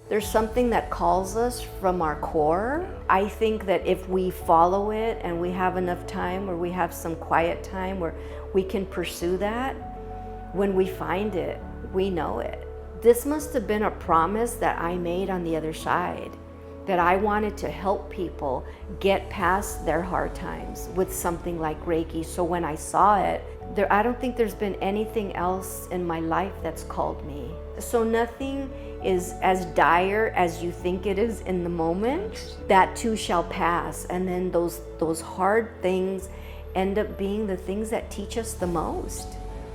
There's something that calls us from our core. I think that if we follow it and we have enough time, or we have some quiet time where we can pursue that, when we find it, we know it. This must have been a promise that I made on the other side, that I wanted to help people get past their hard times with something like Reiki. So when I saw it, I don't think there's been anything else in my life that's called me. So nothing is as dire as you think it is in the moment. That too shall pass. And then those hard things end up being the things that teach us the most.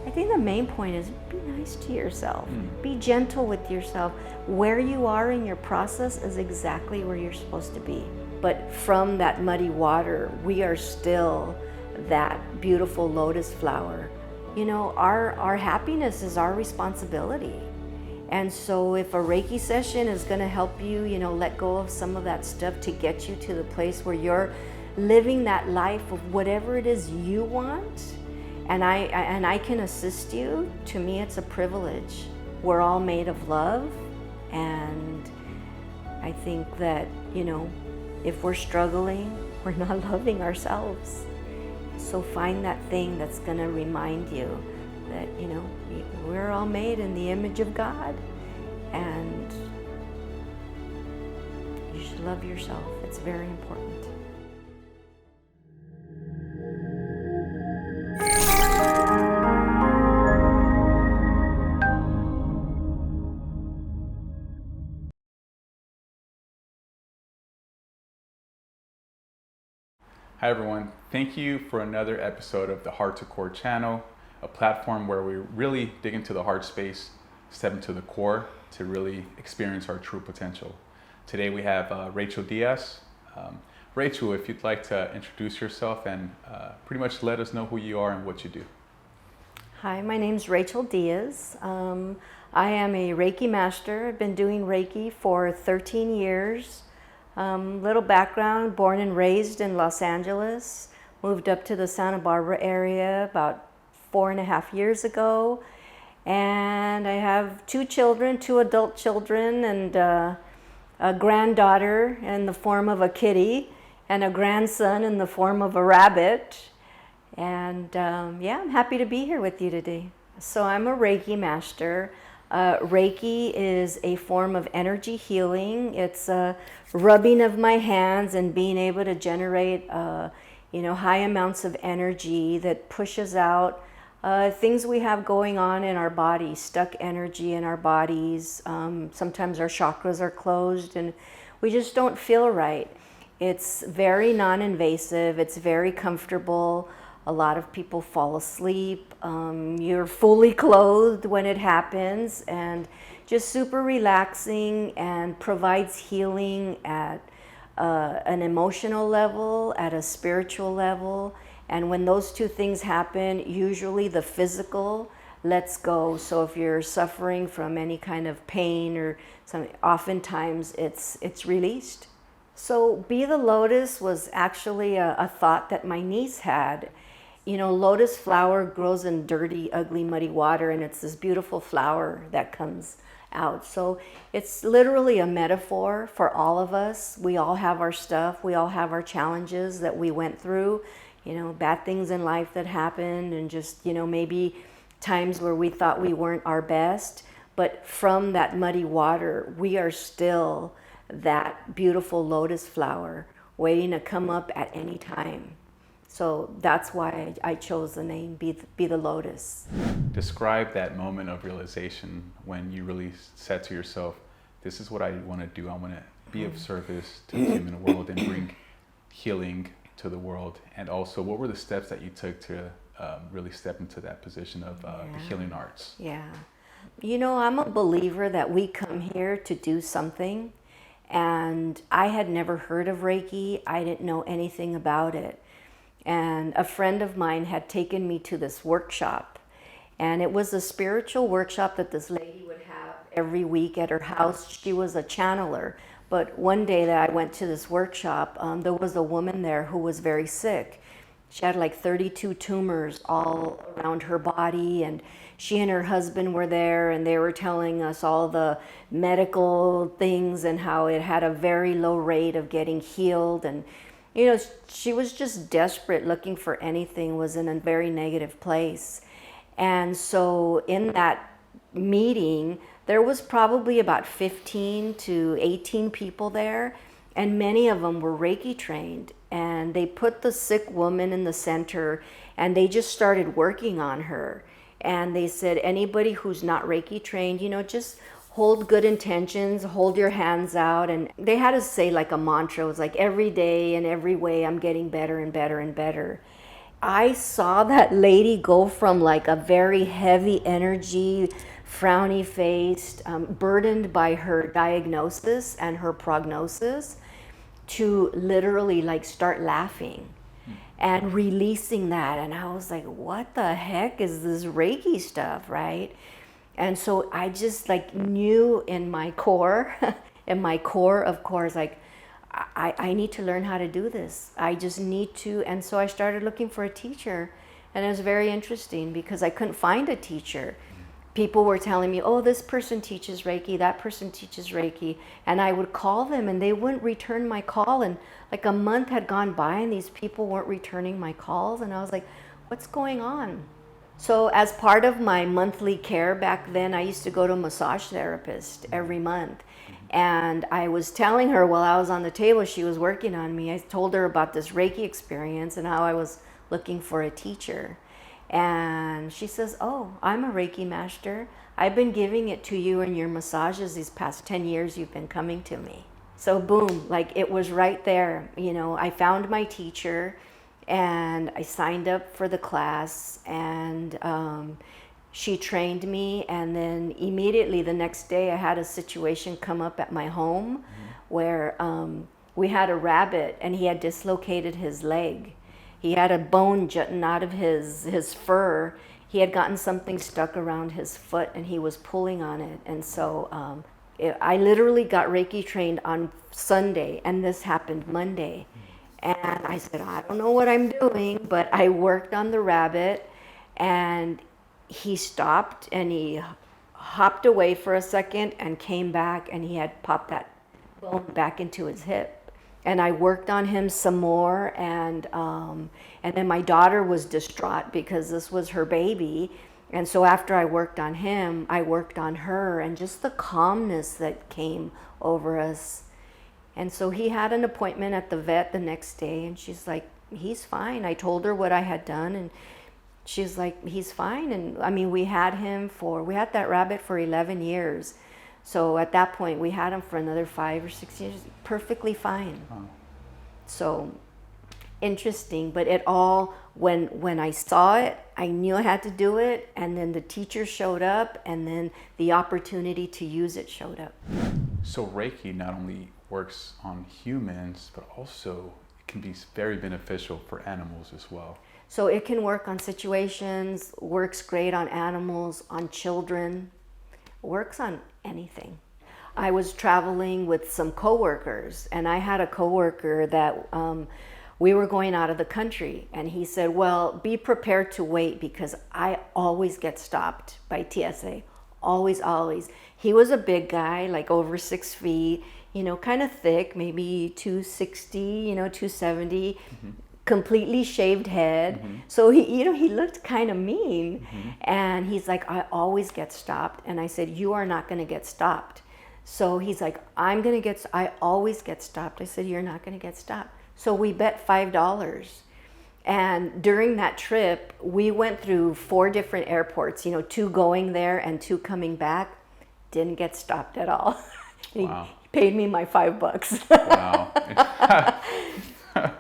I think the main point is be nice to yourself. Be gentle with yourself. Where you are in your process is exactly where you're supposed to be. But from that muddy water, we are still that beautiful lotus flower. You know, our happiness is our responsibility. And so if a Reiki session is going to help you, let go of some of that stuff to get you to the place where you're living that life of whatever it is you want, and I can assist you, to me it's a privilege. We're all made of love, and I think that, if we're struggling, we're not loving ourselves. So find that thing that's going to remind you that, we're all made in the image of God, and you should love yourself. It's very important. Hi everyone, thank you for another episode of the Heart2CORE channel, a platform where we really dig into the heart space, step into the core to really experience our true potential. Today we have Rachel Diaz. Rachel, if you'd like to introduce yourself and pretty much let us know who you are and what you do. Hi, my name's Rachel Diaz. I am a Reiki Master. I've been doing Reiki for 13 years. Little background, born and raised in Los Angeles, moved up to the Santa Barbara area about 4.5 years ago, and I have 2 children, 2 adult children, and a granddaughter in the form of a kitty, and a grandson in the form of a rabbit, and yeah, I'm happy to be here with you today. So I'm a Reiki Master. Reiki is a form of energy healing. It's a rubbing of my hands and being able to generate high amounts of energy that pushes out things we have going on in our bodies, stuck energy in our bodies. Sometimes our chakras are closed and we just don't feel right. It's very non-invasive. It's very comfortable. A lot of people fall asleep. You're fully clothed when it happens, and just super relaxing, and provides healing at an emotional level, at a spiritual level. And when those 2 things happen, usually the physical lets go. So if you're suffering from any kind of pain or something, oftentimes it's released. So Be the Lotus was actually a thought that my niece had. Lotus flower grows in dirty, ugly, muddy water, and it's this beautiful flower that comes out. So it's literally a metaphor for all of us. We all have our stuff. We all have our challenges that we went through, bad things in life that happened, and just, maybe times where we thought we weren't our best. But from that muddy water, we are still that beautiful lotus flower waiting to come up at any time. So that's why I chose the name Be the Lotus. Describe that moment of realization when you really said to yourself, this is what I want to do. I want to be of service to the human world and bring healing to the world. And also, what were the steps that you took to really step into that position of the healing arts? Yeah. I'm a believer that we come here to do something. And I had never heard of Reiki. I didn't know anything about it. And a friend of mine had taken me to this workshop, and it was a spiritual workshop that this lady would have every week at her house. She was a channeler, but one day that I went to this workshop, there was a woman there who was very sick. She had like 32 tumors all around her body, and she and her husband were there, and they were telling us all the medical things and how it had a very low rate of getting healed. And you know, she was just desperate, looking for anything, was in a very negative place. And so in that meeting, there was probably about 15 to 18 people there, and many of them were Reiki trained. And they put the sick woman in the center, and they just started working on her. And they said, anybody who's not Reiki trained, you know, just hold good intentions, hold your hands out. And they had to say like a mantra. It was like, every day and every way I'm getting better and better and better. I saw that lady go from like a very heavy energy, frowny faced, burdened by her diagnosis and her prognosis, to literally like start laughing and releasing that. And I was like, what the heck is this Reiki stuff, right? And so I just like knew in my core, of course, like I need to learn how to do this. I just need to. And so I started looking for a teacher, and it was very interesting because I couldn't find a teacher. People were telling me, oh, this person teaches Reiki, that person teaches Reiki. And I would call them and they wouldn't return my call. And like a month had gone by and these people weren't returning my calls. And I was like, what's going on? So as part of my monthly care back then, I used to go to a massage therapist every month. And I was telling her while I was on the table, she was working on me, I told her about this Reiki experience and how I was looking for a teacher. And she says, oh, I'm a Reiki master. I've been giving it to you in your massages these past 10 years you've been coming to me. So boom, like it was right there. You know, I found my teacher and I signed up for the class, and she trained me. And then immediately the next day I had a situation come up at my home where we had a rabbit and he had dislocated his leg. He had a bone jutting out of his fur. He had gotten something stuck around his foot and he was pulling on it. And so I literally got Reiki trained on Sunday, and this happened Monday. And I said, I don't know what I'm doing, but I worked on the rabbit, and he stopped and he hopped away for a second and came back, and he had popped that bone back into his hip. And I worked on him some more, and then my daughter was distraught because this was her baby. And so after I worked on him, I worked on her, and just the calmness that came over us. And so he had an appointment at the vet the next day, and she's like, he's fine. I told her what I had done, and she's like, he's fine. And I mean, we had that rabbit for 11 years. So at that point, we had him for another 5 or 6 years, perfectly fine. Oh. So interesting, but it all, when I saw it, I knew I had to do it, and then the teacher showed up, and then the opportunity to use it showed up. So Reiki not only works on humans, but also it can be very beneficial for animals as well. So it can work on situations, works great on animals, on children, works on anything. I was traveling with some coworkers, and I had a coworker that we were going out of the country, and he said, well, be prepared to wait because I always get stopped by TSA. Always. He was a big guy, like over 6 feet, you know, kind of thick, maybe 260, you know, 270, completely shaved head. So he looked kind of mean. And he's like, I always get stopped. And I said, you are not going to get stopped. So he's like, I always get stopped. I said, you're not going to get stopped. So we bet $5. And during that trip, we went through 4 different airports, you know, 2 going there and 2 coming back. Didn't get stopped at all. Wow. He paid me my $5. Wow.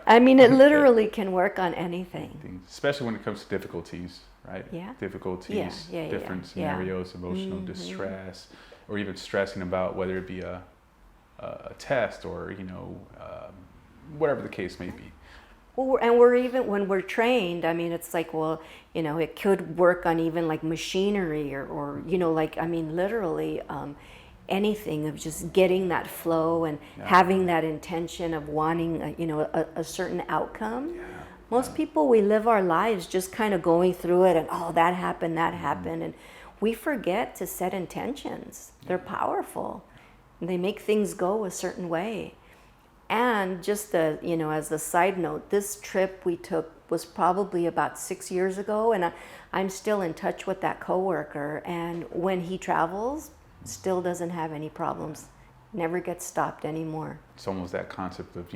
I mean, it literally can work on anything. Especially when it comes to difficulties, right? Yeah. Difficulties, different scenarios, emotional distress, or even stressing about whether it be a test or, you know, whatever the case may be. Well, and we're even, when we're trained, I mean, it's like, well, you know, it could work on even like machinery or you know, like, I mean, literally anything of just getting that flow and having that intention of wanting, you know, a certain outcome. Most people, we live our lives just kind of going through it and, oh, that happened, and we forget to set intentions. They're powerful. They make things go a certain way. And just as a side note, this trip we took was probably about 6 years ago, and I'm still in touch with that coworker. And when he travels, still doesn't have any problems, never gets stopped anymore. It's almost that concept of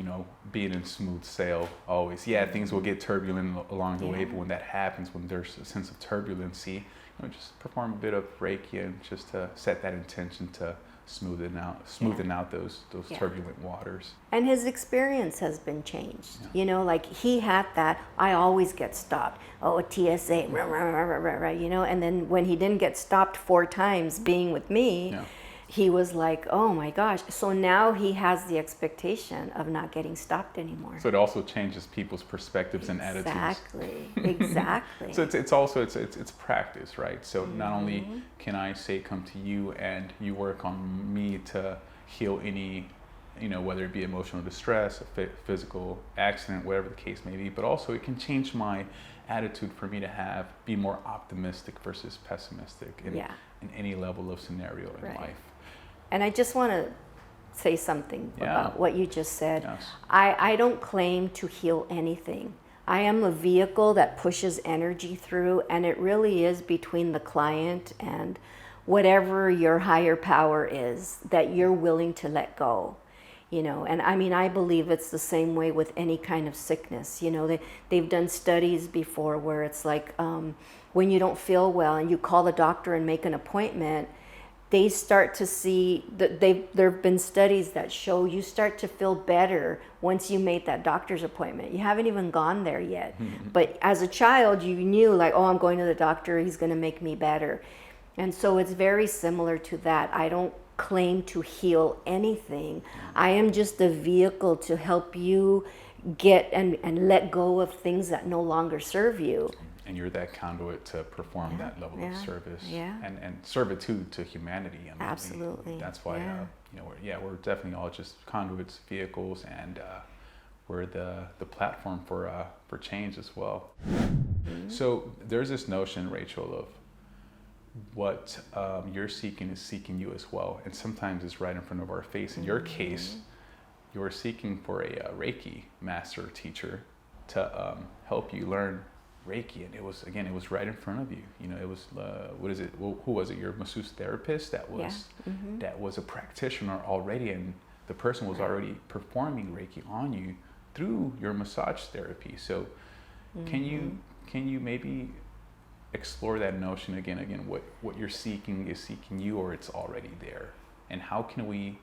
being in smooth sail always. Yeah, things will get turbulent along the way, but when that happens, when there's a sense of turbulency, just perform a bit of Reiki and just to set that intention to smoothing out those turbulent waters. And his experience has been changed. Like he had that, I always get stopped. Oh, a TSA, and then when he didn't get stopped 4 times being with me, he was like, oh my gosh. So now he has the expectation of not getting stopped anymore. So it also changes people's perspectives and attitudes. Exactly. So it's also it's practice, right? So not only can I say come to you and you work on me to heal any, whether it be emotional distress, a physical accident, whatever the case may be, but also it can change my attitude for me to be more optimistic versus pessimistic in any level of scenario in life. And I just want to say something about what you just said. Yes. I don't claim to heal anything. I am a vehicle that pushes energy through, and it really is between the client and whatever your higher power is that you're willing to let go. And I believe it's the same way with any kind of sickness. They've done studies before where it's like when you don't feel well and you call the doctor and make an appointment, they start to see that there have been studies that show you start to feel better once you made that doctor's appointment. You haven't even gone there yet. But as a child, you knew like, oh, I'm going to the doctor, he's going to make me better. And so it's very similar to that. I don't claim to heal anything. I am just a vehicle to help you get and let go of things that no longer serve you. And you're that conduit to perform that level of service and servitude to humanity. Absolutely. That's why we're definitely all just conduits, vehicles, and we're the platform for change as well. So there's this notion, Rachel, of what you're seeking is seeking you as well, and sometimes it's right in front of our face. In your case, you're seeking for a Reiki Master teacher to help you learn Reiki, and it was right in front of you. It was who was it? Your masseuse therapist that was a practitioner already, and the person was already performing Reiki on you through your massage therapy. So can you maybe explore that notion again, what you're seeking is seeking you, or it's already there, and how can we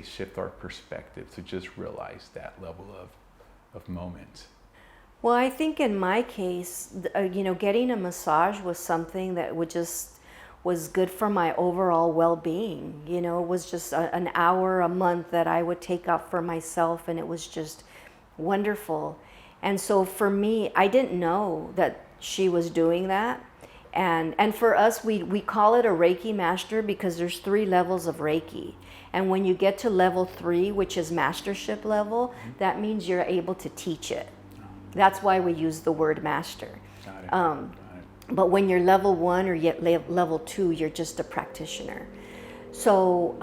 shift our perspective to just realize that level of moment? Well, I think in my case, getting a massage was something that was good for my overall well-being. It was just an hour a month that I would take out for myself, and it was just wonderful. And so for me, I didn't know that she was doing that. And for us, we call it a Reiki Master because there's 3 levels of Reiki. And when you get to level 3, which is mastership level, that means you're able to teach it. That's why we use the word master. Got it. But when you're level 1 or yet level 2, you're just a practitioner. So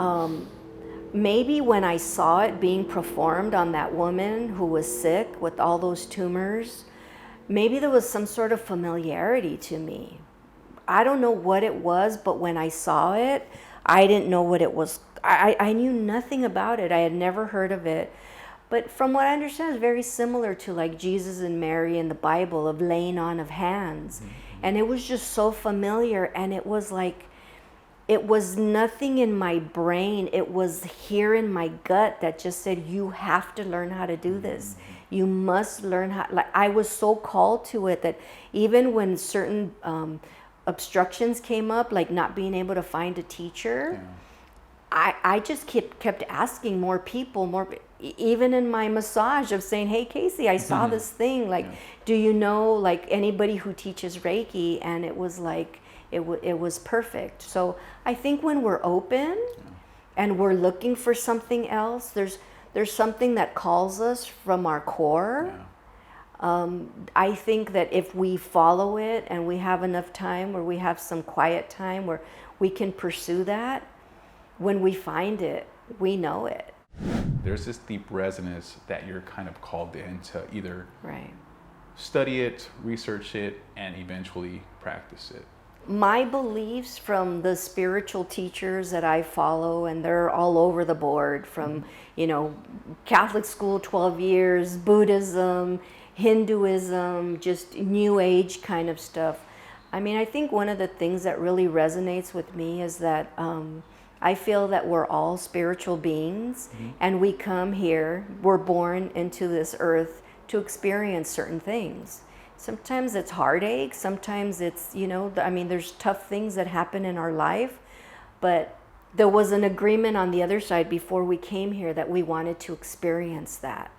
maybe when I saw it being performed on that woman who was sick with all those tumors, maybe there was some sort of familiarity to me. I don't know what it was, but when I saw it, I didn't know what it was. I knew nothing about it. I had never heard of it. But from what I understand, it's very similar to like Jesus and Mary in the Bible of laying on of hands. And it was just so familiar, and it was like, it was nothing in my brain. It was here in my gut that just said, you have to learn how to do this. You must learn how, like I was so called to it that even when certain obstructions came up, like not being able to find a teacher, I just kept asking more people, even in my massage of saying, hey, Casey, I saw this thing. Like, do you know like anybody who teaches Reiki? And it was like, it was perfect. So I think when we're open and we're looking for something else, there's something that calls us from our core. I think that if we follow it and we have enough time where we have some quiet time where we can pursue that, when we find it, we know it. There's this deep resonance that you're kind of called in to either Right. study it, research it, and eventually practice it. My beliefs from the spiritual teachers that I follow, and they're all over the board, from, Catholic school 12 years, Buddhism, Hinduism, just New Age kind of stuff. I mean, I think one of the things that really resonates with me is that I feel that we're all spiritual beings, and we come here, we're born into this earth to experience certain things. Sometimes it's heartache, sometimes it's, there's tough things that happen in our life, but there was an agreement on the other side before we came here that we wanted to experience that.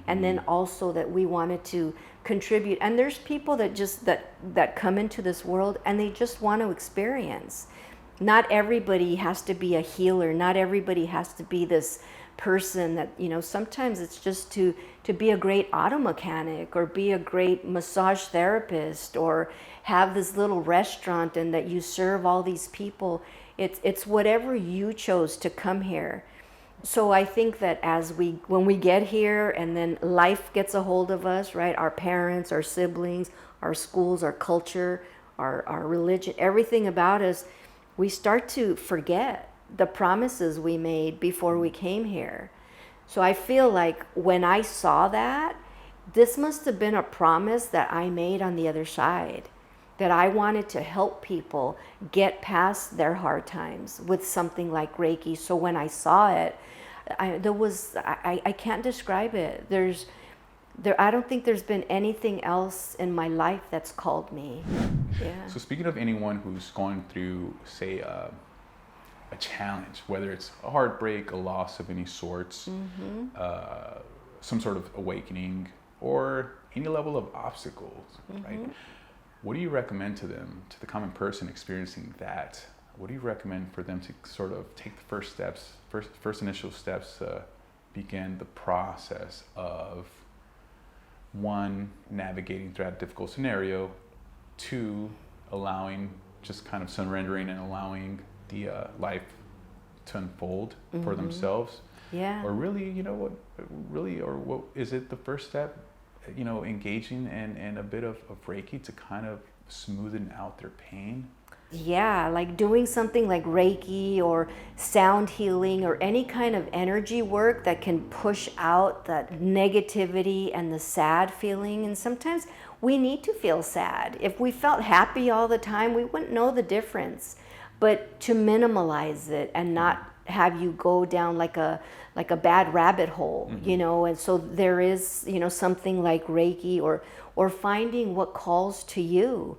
And then also that we wanted to contribute. And there's people that just, that come into this world and they just want to experience. Not everybody has to be a healer. Not everybody has to be this person that, sometimes it's just to be a great auto mechanic or be a great massage therapist or have this little restaurant and that you serve all these people. It's whatever you chose to come here. So I think that when we get here and then life gets a hold of us, right? Our parents, our siblings, our schools, our culture, our religion, everything about us, we start to forget the promises we made before we came here. So I feel like when I saw that, this must have been a promise that I made on the other side, that I wanted to help people get past their hard times with something like Reiki. So when I saw it, I can't describe it. I don't think there's been anything else in my life that's called me. Yeah. So speaking of anyone who's going through, say, a challenge, whether it's a heartbreak, a loss of any sorts, some sort of awakening, or any level of obstacles, right? What do you recommend to them, to the common person experiencing that? What do you recommend for them to sort of take the first initial steps to begin the process of, one, navigating through that difficult scenario, two, allowing, just kind of surrendering and allowing the life to unfold for themselves? Yeah. Or really, what is it the first step, engaging in a bit of Reiki to kind of smoothen out their pain? Yeah, like doing something like Reiki or sound healing or any kind of energy work that can push out that negativity and the sad feeling. And sometimes we need to feel sad. If we felt happy all the time, we wouldn't know the difference. But to minimalize it and not have you go down like a bad rabbit hole, and so there is, something like Reiki or finding what calls to you.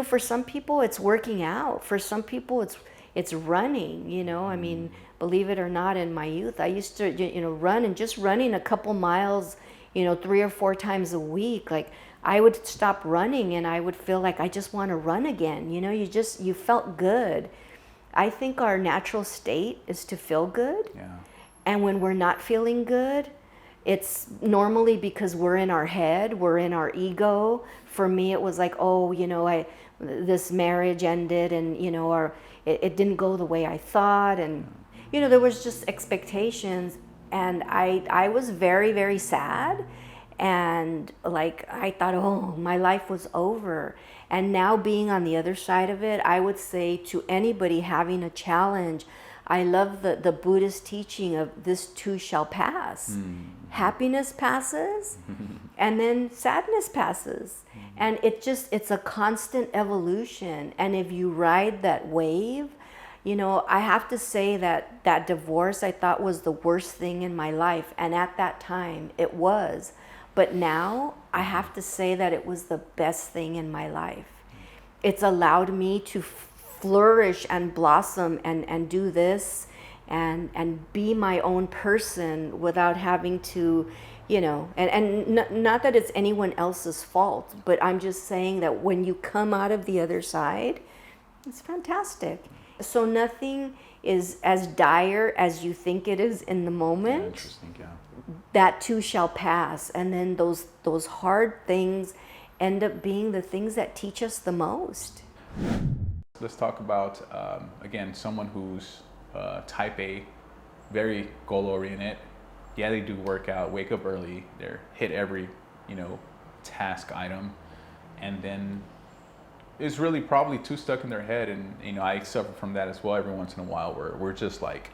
For some people it's working out. For some people it's running, I mean, believe it or not, in my youth I used to run, and just running a couple miles 3 or 4 times a week, like I would stop running and I would feel like I just want to run again. You felt good. I think our natural state is to feel good. Yeah. And when we're not feeling good, it's normally because we're in our head, we're in our ego. For me, it was like, this marriage ended and, or it didn't go the way I thought. And, there was just expectations. And I was very, very sad. And I thought, my life was over. And now being on the other side of it, I would say to anybody having a challenge, I love the Buddhist teaching of this too shall pass. Happiness passes and then sadness passes. And it's a constant evolution. And if you ride that wave, I have to say that divorce I thought was the worst thing in my life. And at that time it was. But now I have to say that it was the best thing in my life. It's allowed me to flourish and blossom and do this and be my own person without having to, not that it's anyone else's fault, but I'm just saying that when you come out of the other side, it's fantastic. So nothing is as dire as you think it is in the moment, Interesting, yeah. that too shall pass. And then those hard things end up being the things that teach us the most. Let's talk about, again, someone who's type A, very goal-oriented. Yeah, they do work out, wake up early, they're hit every, task item, and then it's really probably too stuck in their head. And, I suffer from that as well every once in a while, where we're just like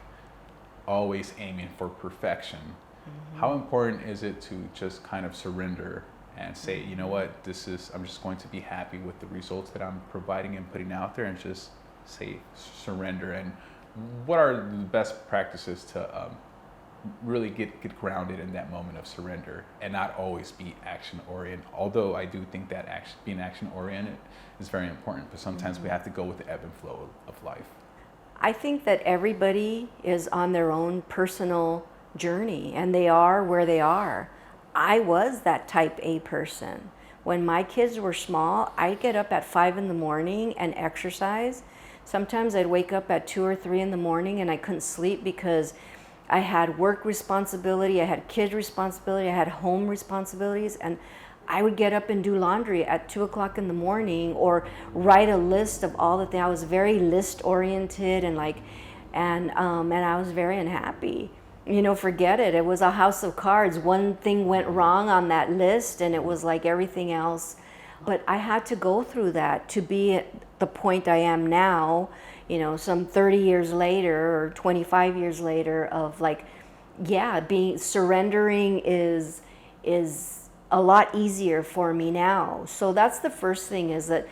always aiming for perfection. Mm-hmm. How important is it to just kind of surrender and say, you know what, I'm just going to be happy with the results that I'm providing and putting out there, and just say surrender? And what are the best practices to really get grounded in that moment of surrender and not always be action oriented? Although I do think that being action oriented is very important, but sometimes we have to go with the ebb and flow of life. I think that everybody is on their own personal journey, and they are where they are. I was that type A person. When my kids were small, I'd get up at 5 in the morning and exercise. Sometimes I'd wake up at 2 or 3 in the morning and I couldn't sleep because I had work responsibility, I had kid responsibility, I had home responsibilities, and I would get up and do laundry at 2 o'clock in the morning, or write a list of all the things. I was very list oriented, and I was very unhappy. Forget it. It was a house of cards. One thing went wrong on that list and it was like everything else. But I had to go through that to be at the point I am now, some 30 years later or 25 years later, of like, yeah, surrendering is a lot easier for me now. So that's the first thing, is that,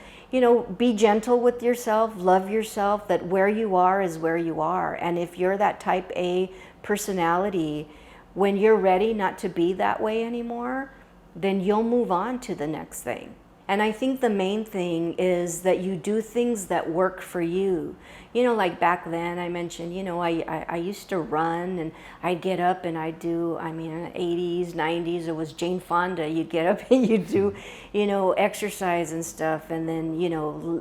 be gentle with yourself, love yourself, that where you are is where you are. And if you're that type A personality, when you're ready not to be that way anymore, then you'll move on to the next thing. And I think the main thing is that you do things that work for you. Like back then I mentioned, I used to run, and I'd get up and I'd do, in the 80s, 90s, it was Jane Fonda. You'd get up and you'd do, exercise and stuff. And then,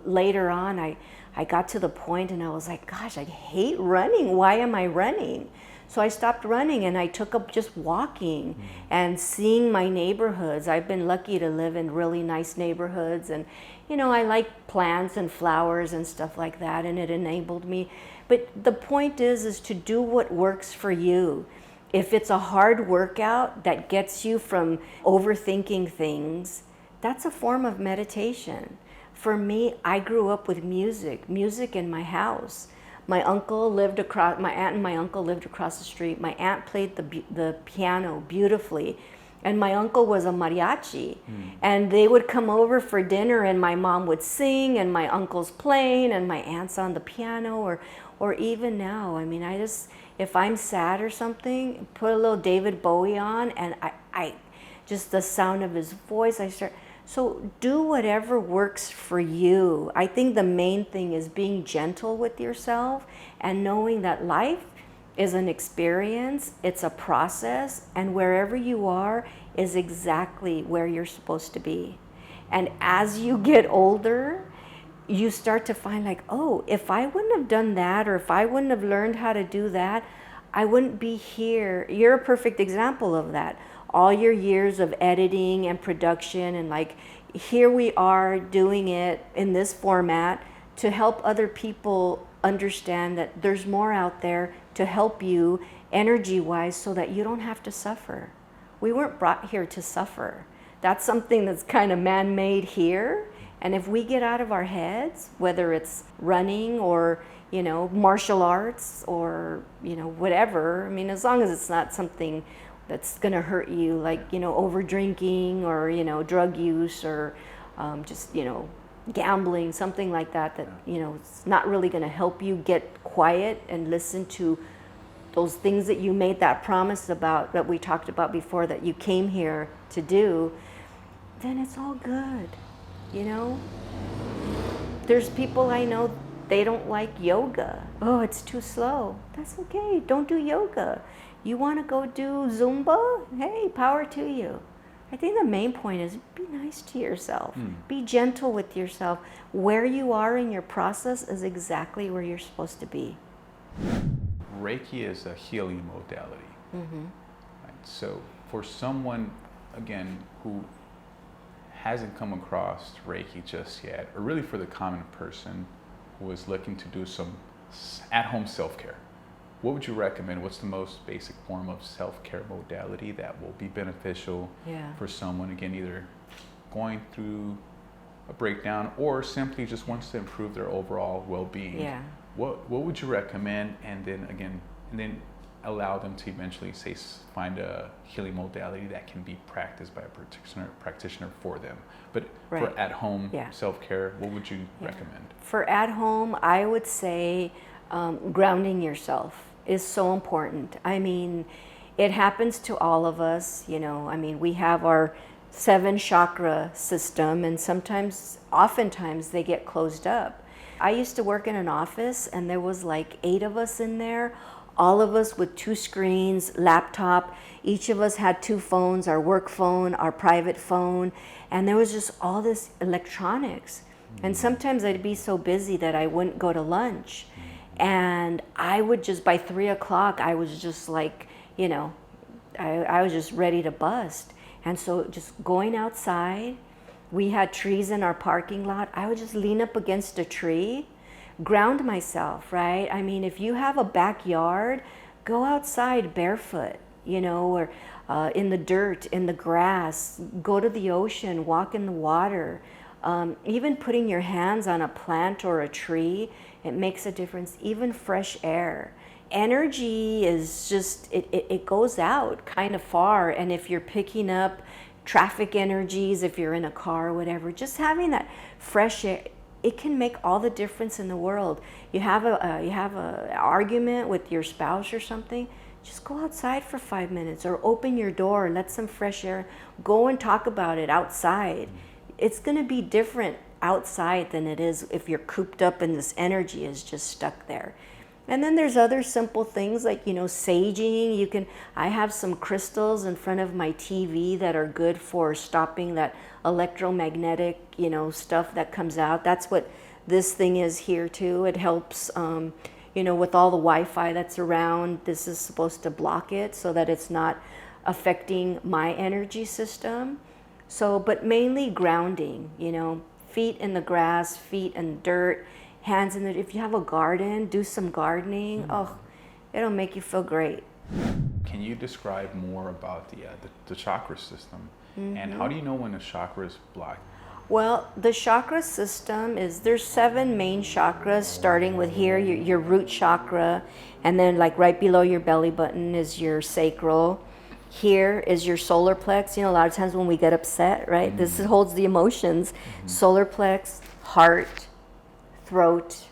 later on I got to the point and I was like, gosh, I hate running. Why am I running? So I stopped running and I took up just walking and seeing my neighborhoods. I've been lucky to live in really nice neighborhoods, and I like plants and flowers and stuff like that, and it enabled me. But the point is to do what works for you. If it's a hard workout that gets you from overthinking things, that's a form of meditation. For me, I grew up with music in my house. My aunt and my uncle lived across the street. My aunt played the piano beautifully, and my uncle was a mariachi. And they would come over for dinner, and my mom would sing, and my uncle's playing, and my aunt's on the piano. Or even now, if I'm sad or something, put a little David Bowie on, and I just the sound of his voice, So do whatever works for you. I think the main thing is being gentle with yourself and knowing that life is an experience, it's a process, and wherever you are is exactly where you're supposed to be. And as you get older, you start to find like, oh, if I wouldn't have done that, or if I wouldn't have learned how to do that, I wouldn't be here. You're a perfect example of that. All your years of editing and production, and like, here we are doing it in this format to help other people understand that there's more out there to help you energy-wise, so that you don't have to suffer. We weren't brought here to suffer. That's something that's kind of man-made here. And if we get out of our heads, whether it's running or, martial arts or, whatever, as long as it's not something that's going to hurt you, like, over drinking or, drug use, or just, gambling, something like that, it's not really going to help you get quiet and listen to those things that you made that promise about, that we talked about before, that you came here to do, then it's all good, There's people I know, they don't like yoga. Oh, it's too slow. That's okay. Don't do yoga. You want to go do Zumba? Hey, power to you. I think the main point is be nice to yourself. Be gentle with yourself. Where you are in your process is exactly where you're supposed to be. Reiki is a healing modality. Right? So for someone, again, who hasn't come across Reiki just yet, or really for the common person who is looking to do some at-home self-care, what would you recommend? What's the most basic form of self-care modality that will be beneficial for someone, again, either going through a breakdown or simply just wants to improve their overall well-being? What would you recommend? And then allow them to eventually find a healing modality that can be practiced by a practitioner for them. But for at-home self-care, what would you recommend? For at-home, I would say grounding yourself is so important. I mean, it happens to all of us, you know. I mean, we have our 7 chakra system, and oftentimes they get closed up. I used to work in an office, and there was like 8 of us in there, all of us with 2 screens, laptop. Each of us had 2 phones, our work phone, our private phone, and there was just all this electronics. And sometimes I'd be so busy that I wouldn't go to lunch. And I would just, by 3 o'clock, I was just like, you know, I was just ready to bust. And so just going outside, we had trees in our parking lot. I would just lean up against a tree, ground myself, right? I mean, if you have a backyard, go outside barefoot, you know, or in the dirt, in the grass, go to the ocean, walk in the water. Even putting your hands on a plant or a tree, it makes a difference. Even fresh air. Energy is just, it goes out kind of far. And if you're picking up traffic energies, if you're in a car or whatever, just having that fresh air, it can make all the difference in the world. You have a argument with your spouse or something, just go outside for 5 minutes, or open your door, let some fresh air, go and talk about it outside. It's going to be different outside than it is if you're cooped up and this energy is just stuck there. And then there's other simple things like, you know, saging. I have some crystals in front of my TV that are good for stopping that electromagnetic, you know, stuff that comes out. That's what this thing is here too. It helps, you know, with all the Wi-Fi that's around. This is supposed to block it so that it's not affecting my energy system. So, but mainly grounding, you know, feet in the grass, feet in dirt, hands in the, if you have a garden, do some gardening. Oh, it'll make you feel great. Can you describe more about the chakra system? And how do you know when a chakra is blocked? Well, the chakra system there's 7 main chakras, starting with here, your root chakra, and then like right below your belly button is your sacral. Here is your solar plex. You know, a lot of times when we get upset, right? This holds the emotions. Solar plex, heart, throat,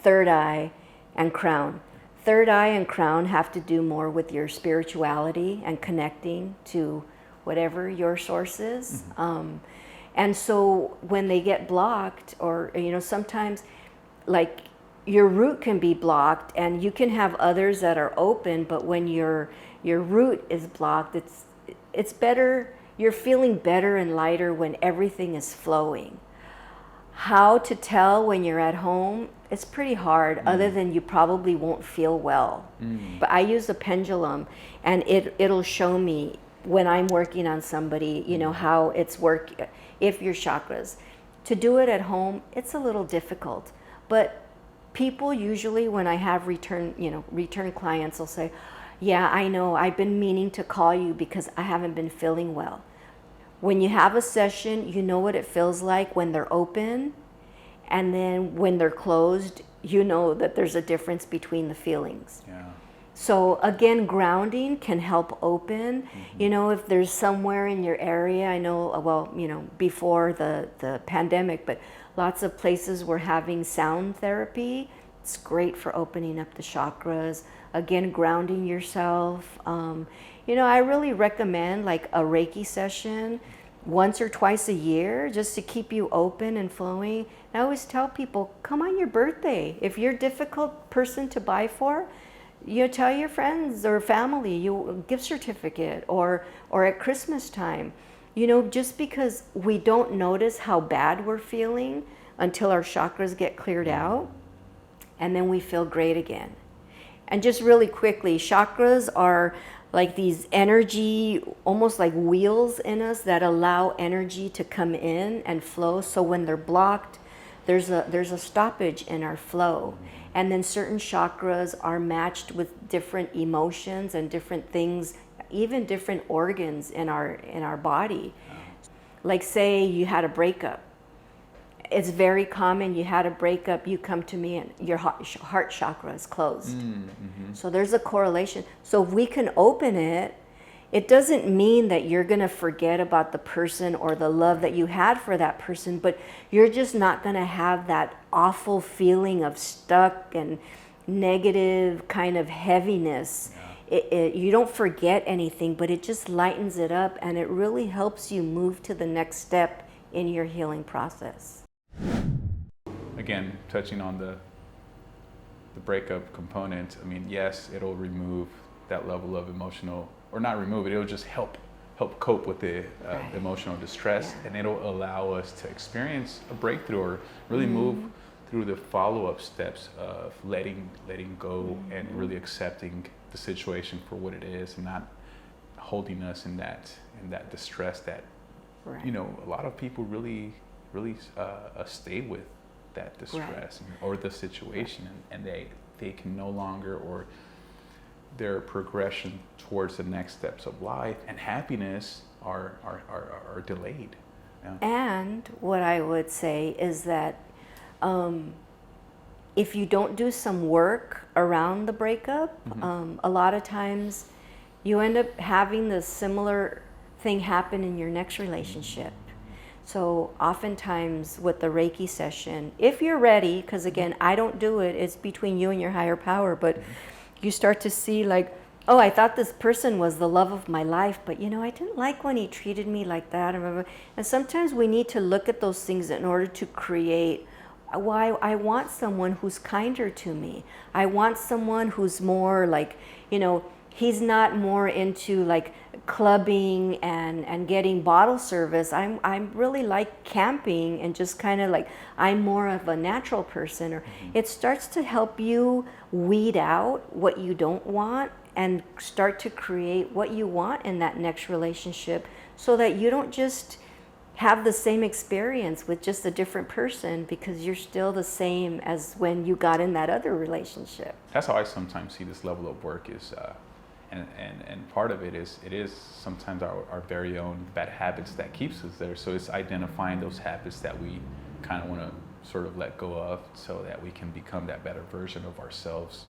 third eye, and crown. Third eye and crown have to do more with your spirituality and connecting to whatever your source is. And so when they get blocked, or, you know, sometimes like your root can be blocked, and you can have others that are open, but when your root is blocked, it's better, you're feeling better and lighter when everything is flowing. How to tell when you're at home, it's pretty hard, other than you probably won't feel well. But I use a pendulum, and it'll show me when I'm working on somebody, you know, how it's working, if your chakras. To do it at home, it's a little difficult. But people usually, when I have return clients, will say, yeah, I know, I've been meaning to call you because I haven't been feeling well. When you have a session, you know what it feels like when they're open, and then when they're closed, you know that there's a difference between the feelings. Yeah. So again, grounding can help open. You know, if there's somewhere in your area, I know, well, you know, before the pandemic, but lots of places were having sound therapy. It's great for opening up the chakras. Again, grounding yourself. You know, I really recommend like a Reiki session once or twice a year, just to keep you open and flowing. And I always tell people, come on your birthday. If you're a difficult person to buy for, you tell your friends or family, you gift certificate, or at Christmas time. You know, just because we don't notice how bad we're feeling until our chakras get cleared out, and then we feel great again. And just really quickly, chakras are like these energy, almost like wheels in us that allow energy to come in and flow. So when they're blocked, there's a stoppage in our flow. And then certain chakras are matched with different emotions and different things, even different organs in our body. Like say you had a breakup. It's very common, you had a breakup, you come to me and your heart chakra is closed. So there's a correlation. So if we can open it, it doesn't mean that you're going to forget about the person or the love that you had for that person, but you're just not going to have that awful feeling of stuck and negative kind of heaviness. You don't forget anything, but it just lightens it up, and it really helps you move to the next step in your healing process. Again, touching on the breakup component, I mean, yes, it'll remove that level of emotional, or not remove it, it'll just help cope with the emotional distress, and it'll allow us to experience a breakthrough or really move through the follow-up steps of letting go and really accepting the situation for what it is, and not holding us in that distress that you know, a lot of people really stay with that distress or the situation, and they can no longer, or their progression towards the next steps of life and happiness are delayed. Yeah. And what I would say is that if you don't do some work around the breakup, a lot of times you end up having the similar thing happen in your next relationship. So oftentimes with the Reiki session, if you're ready, because again, I don't do it, it's between you and your higher power, but you start to see like, oh, I thought this person was the love of my life, but you know, I didn't like when he treated me like that. And sometimes we need to look at those things in order to create, why I want someone who's kinder to me. I want someone who's more like, you know, he's not more into like clubbing and getting bottle service. I'm really like camping and just kind of like, I'm more of a natural person. Or it starts to help you weed out what you don't want and start to create what you want in that next relationship, so that you don't just have the same experience with just a different person, because you're still the same as when you got in that other relationship. That's how I sometimes see this level of work is, and part of it is sometimes our very own bad habits that keeps us there. So it's identifying those habits that we kind of want to sort of let go of, so that we can become that better version of ourselves.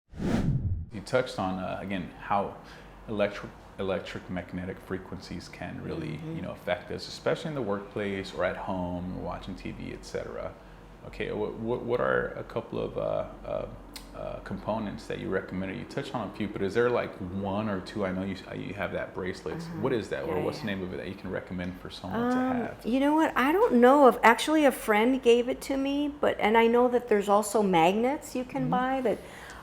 You touched on again how electromagnetic frequencies can really affect us, especially in the workplace or at home or watching TV, etc. Okay, what are a couple of components that you recommended? You touched on a few, but is there like one or two? I know you have that bracelet. What is that, or what's the name of it that you can recommend for someone to have? You know what? I don't know. If actually a friend gave it to me, and I know that there's also magnets you can buy that.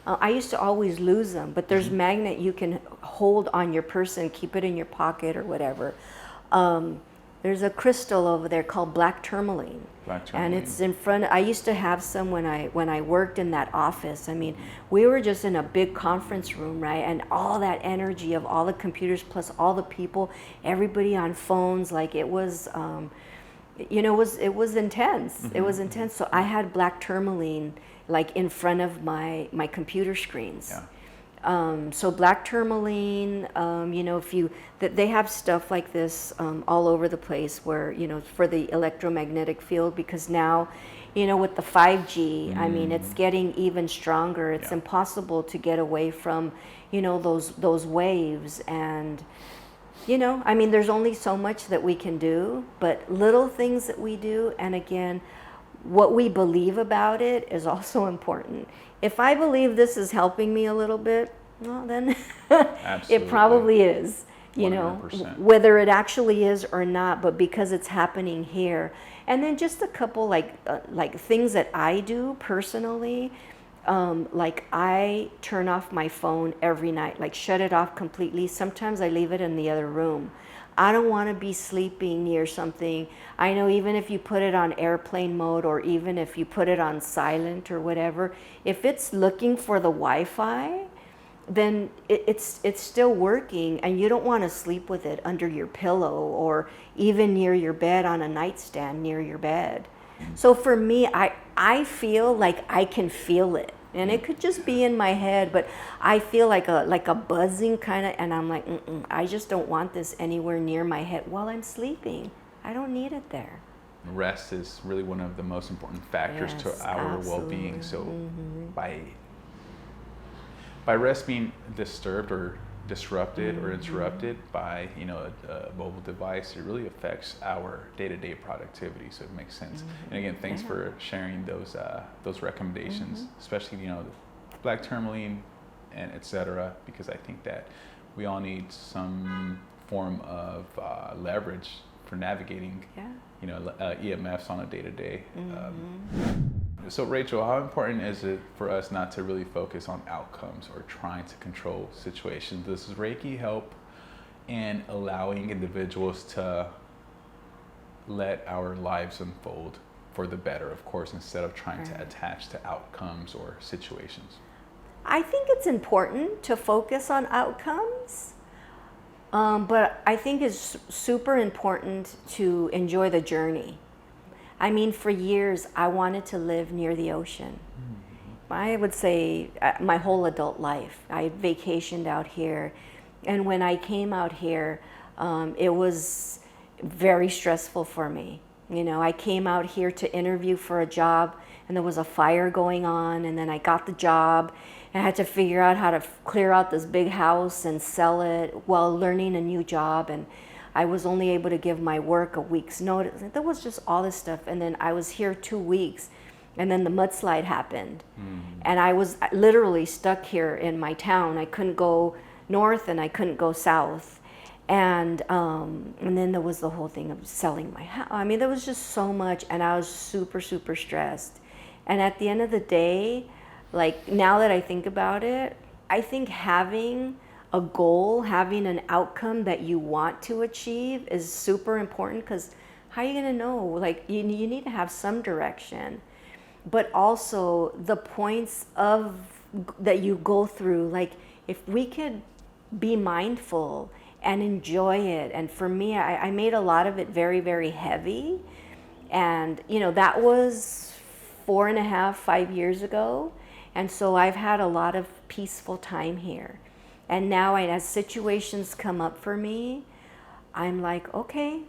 I used to always lose them, but there's magnet you can hold on your person, keep it in your pocket or whatever. There's a crystal over there called black tourmaline. And it's in front. I used to have some when I worked in that office. I mean, we were just in a big conference room, right? And all that energy of all the computers plus all the people, everybody on phones, like it was, it was intense. It was intense. So I had black tourmaline like in front of my computer screens. So black tourmaline, they have stuff like this all over the place where, for the electromagnetic field, because now, with the 5G, I mean, it's getting even stronger. It's impossible to get away from, those waves. And, I mean, there's only so much that we can do, but little things that we do, and again, what we believe about it is also important. If I believe this is helping me a little bit, well, then it probably is, 100%. Whether it actually is or not, but because it's happening here. And then just a couple like things that I do personally, like I turn off my phone every night, like shut it off completely. Sometimes I leave it in the other room. I don't want to be sleeping near something. I know even if you put it on airplane mode, or even if you put it on silent or whatever, if it's looking for the Wi-Fi, then it's still working, and you don't want to sleep with it under your pillow or even near your bed on a nightstand near your bed. So for me, I feel like I can feel it, and it could just be in my head, but I feel like a buzzing kind of, and I'm like, I just don't want this anywhere near my head while I'm sleeping. I don't need it there. Rest is really one of the most important factors to our well-being. So by rest being disturbed or disrupted or interrupted by a mobile device, it really affects our day-to-day productivity. So it makes sense. And again, thanks for sharing those recommendations, especially the black tourmaline and etc. Because I think that we all need some form of leverage for navigating EMFs on a day-to-day. So Rachel, how important is it for us not to really focus on outcomes or trying to control situations? Does Reiki help in allowing individuals to let our lives unfold for the better, of course, instead of trying to attach to outcomes or situations? I think it's important to focus on outcomes, but I think it's super important to enjoy the journey. I mean, for years, I wanted to live near the ocean. I would say my whole adult life. I vacationed out here. And when I came out here, it was very stressful for me. I came out here to interview for a job, and there was a fire going on, and then I got the job, and I had to figure out how to clear out this big house and sell it while learning a new job. And I was only able to give my work a week's notice. There was just all this stuff. And then I was here 2 weeks, and then the mudslide happened. And I was literally stuck here in my town. I couldn't go north and I couldn't go south. And then there was the whole thing of selling my house. I mean, there was just so much, and I was super, super stressed. And at the end of the day, like now that I think about it, I think having a goal, having an outcome that you want to achieve is super important, because how are you going to know? Like you need to have some direction, but also the points of that you go through. Like if we could be mindful and enjoy it. And for me, I made a lot of it very, very heavy. And that was 4.5, 5 years ago. And so I've had a lot of peaceful time here. And now as situations come up for me, I'm like, okay,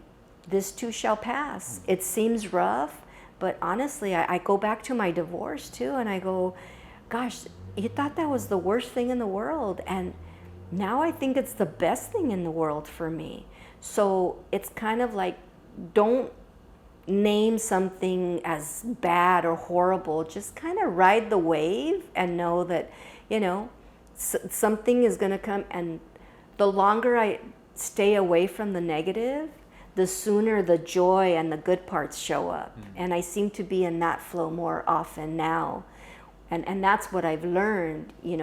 this too shall pass. It seems rough, but honestly, I go back to my divorce too, and I go, gosh, you thought that was the worst thing in the world, and now I think it's the best thing in the world for me. So it's kind of like, don't name something as bad or horrible. Just kind of ride the wave and know that, something is going to come, and the longer I stay away from the negative, the sooner the joy and the good parts show up. And I seem to be in that flow more often now. And that's what I've learned, in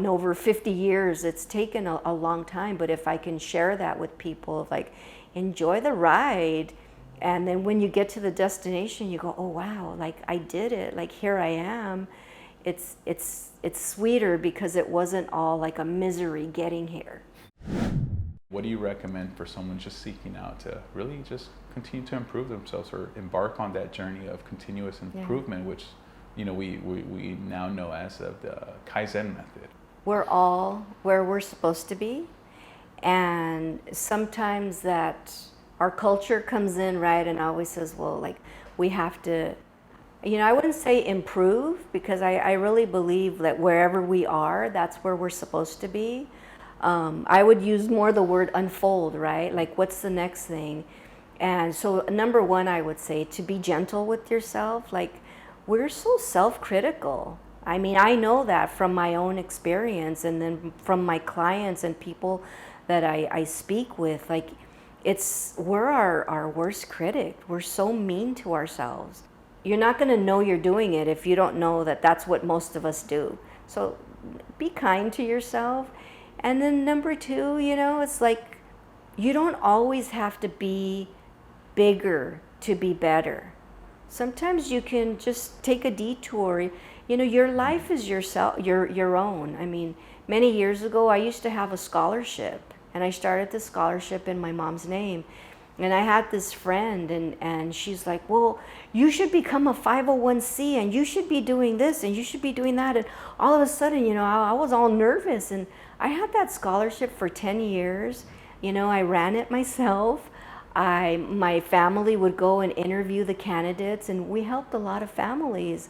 over 50 years, it's taken a long time, but if I can share that with people, like, enjoy the ride, and then when you get to the destination, you go, oh wow, like I did it, like here I am. It's sweeter because it wasn't all like a misery getting here. What do you recommend for someone just seeking out to really just continue to improve themselves or embark on that journey of continuous improvement, which we now know as of the Kaizen method? We're all where we're supposed to be, and sometimes that our culture comes in, right, and always says, well, like we have to, I wouldn't say improve, because I really believe that wherever we are, that's where we're supposed to be. I would use more the word unfold, right? Like what's the next thing? And so number one, I would say to be gentle with yourself. Like we're so self-critical. I mean, I know that from my own experience, and then from my clients and people that I speak with. Like we're our worst critic. We're so mean to ourselves. You're not going to know you're doing it if you don't know that that's what most of us do. So be kind to yourself. And then number two, it's like you don't always have to be bigger to be better. Sometimes you can just take a detour. You know, your life is your own. I mean, many years ago, I used to have a scholarship, and I started the scholarship in my mom's name. And I had this friend, and she's like, well, you should become a 501c, and you should be doing this, and you should be doing that. And all of a sudden, you know, I was all nervous. And I had that scholarship for 10 years. You know, I ran it myself. My family would go and interview the candidates, and we helped a lot of families.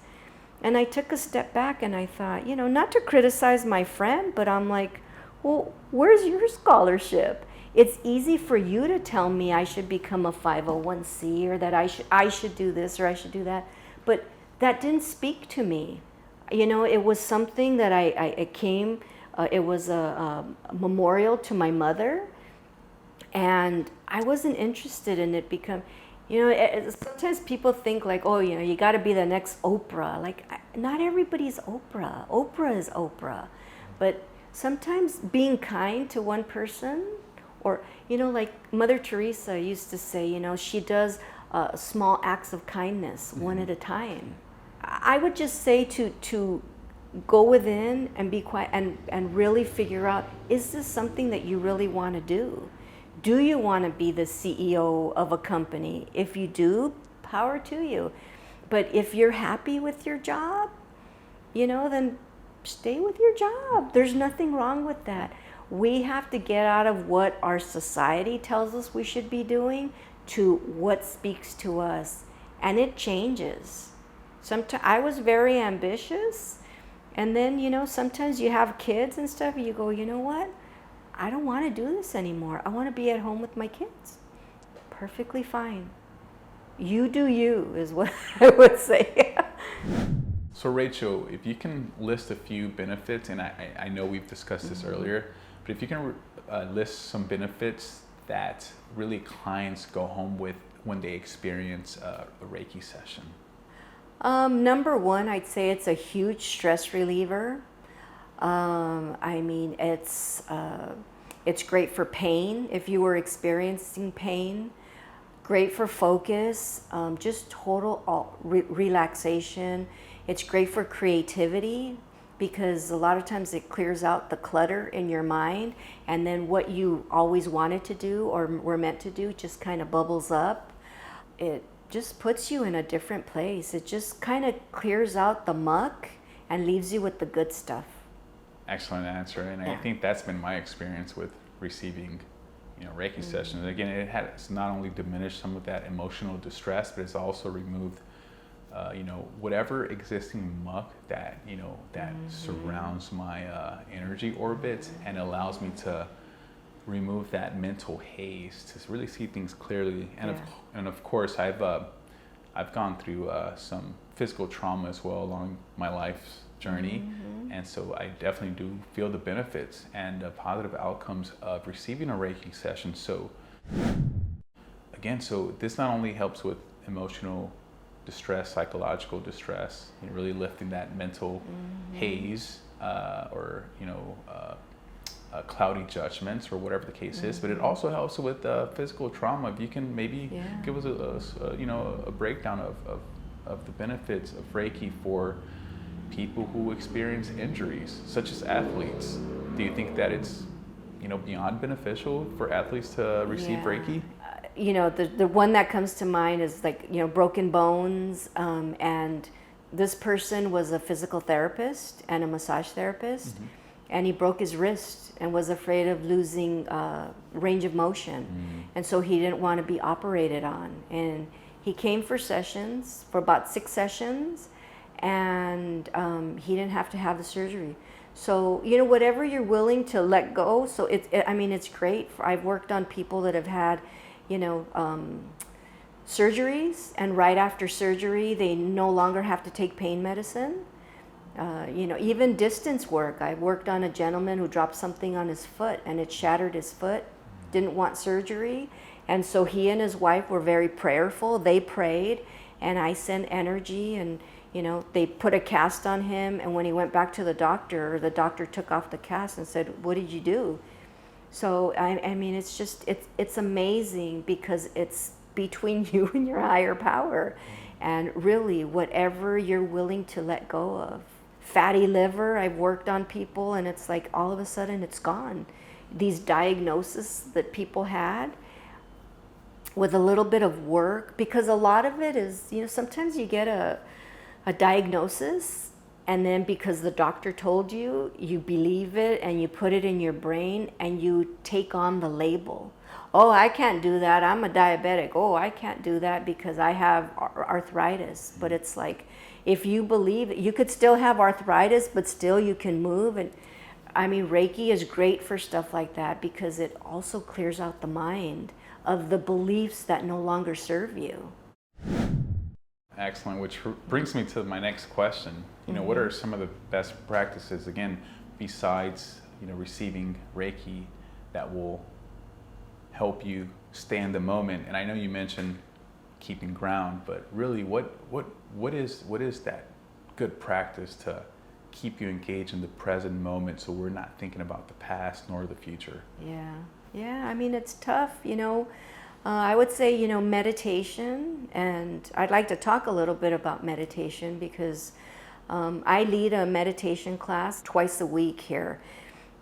And I took a step back, and I thought, you know, not to criticize my friend, but I'm like, well, where's your scholarship? It's easy for you to tell me I should become a 501c, or that I should do this or I should do that, but that didn't speak to me. You know, it was something that it was a memorial to my mother, and I wasn't interested in it because, you know, sometimes people think like, oh, you know, you got to be the next Oprah. Like, not everybody's Oprah. Oprah is Oprah, but sometimes being kind to one person. Or, you know, like Mother Teresa used to say, you know, she does small acts of kindness one at a time. I would just say to go within and be quiet and really figure out, is this something that you really want to do? Do you want to be the CEO of a company? If you do, power to you. But if you're happy with your job, you know, then stay with your job. There's nothing wrong with that. We have to get out of what our society tells us we should be doing to what speaks to us. And it changes. Sometimes I was very ambitious. And then, you know, sometimes you have kids and stuff, and you go, you know what? I don't want to do this anymore. I want to be at home with my kids. Perfectly fine. You do you, is what I would say. So Rachel, if you can list a few benefits, and I know we've discussed this earlier, but if you can list some benefits that really clients go home with when they experience a Reiki session. Number one, I'd say it's a huge stress reliever. I mean, it's great for pain if you were experiencing pain. Great for focus, just total relaxation. It's great for creativity, because a lot of times it clears out the clutter in your mind, and then what you always wanted to do or were meant to do just kind of bubbles up. It just puts you in a different place. It just kind of clears out the muck and leaves you with the good stuff. Excellent answer, and I think that's been my experience with receiving, you know, Reiki sessions. Again, it has not only diminished some of that emotional distress, but it's also removed you know, whatever existing muck that, you know, that surrounds my energy orbit, and allows me to remove that mental haze to really see things clearly. And of course, I've gone through some physical trauma as well along my life's journey, and so I definitely do feel the benefits and the positive outcomes of receiving a Reiki session. So again, so this not only helps with emotional distress, psychological distress, and really lifting that mental haze, or, you know, cloudy judgments, or whatever the case is, but it also helps with physical trauma. If you can maybe give us a you know, a breakdown of the benefits of Reiki for people who experience injuries, such as athletes. Do you think that it's, you know, beyond beneficial for athletes to receive Reiki? You know, the one that comes to mind is like, you know, broken bones, and this person was a physical therapist and a massage therapist, and he broke his wrist and was afraid of losing range of motion, and so he didn't want to be operated on, and he came for sessions, for about 6 sessions, and he didn't have to have the surgery. So, you know, whatever you're willing to let go. So I mean, it's great. I've worked on people that have had, you know, surgeries, and right after surgery, they no longer have to take pain medicine. You know, even distance work. I worked on a gentleman who dropped something on his foot, and it shattered his foot, didn't want surgery. And so he and his wife were very prayerful. They prayed, and I sent energy, and, you know, they put a cast on him. And when he went back to the doctor took off the cast and said, "What did you do?" So, I mean, it's just, it's amazing, because it's between you and your higher power. and really whatever you're willing to let go of. Fatty liver, I've worked on people and it's like all of a sudden it's gone. These diagnoses that people had, with a little bit of work, because a lot of it is, sometimes you get a diagnosis and then because the doctor told you, you believe it and you put it in your brain and you take on the label. Oh, I can't do that. I'm a diabetic. Oh, I can't do that because I have arthritis. But it's like, if you believe it, you could still have arthritis, but still you can move. And I mean, Reiki is great for stuff like that because it also clears out the mind of the beliefs that no longer serve you. Excellent, which brings me to my next question. What are some of the best practices, again, besides, receiving Reiki that will help you stay in the moment? And I know you mentioned keeping ground, but really what is that good practice to keep you engaged in the present moment so we're not thinking about the past nor the future? Yeah, I mean, it's tough, I would say, meditation, and I'd like to talk a little bit about meditation because I lead a meditation class twice a week here,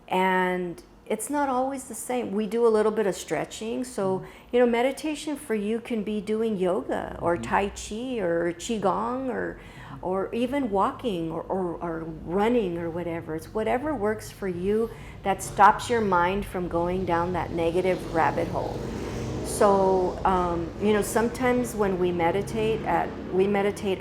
and it's not always the same. We do a little bit of stretching, so, meditation for you can be doing yoga or Tai Chi or Qigong or even walking or running or whatever. It's whatever works for you that stops your mind from going down that negative rabbit hole. So, sometimes when we meditate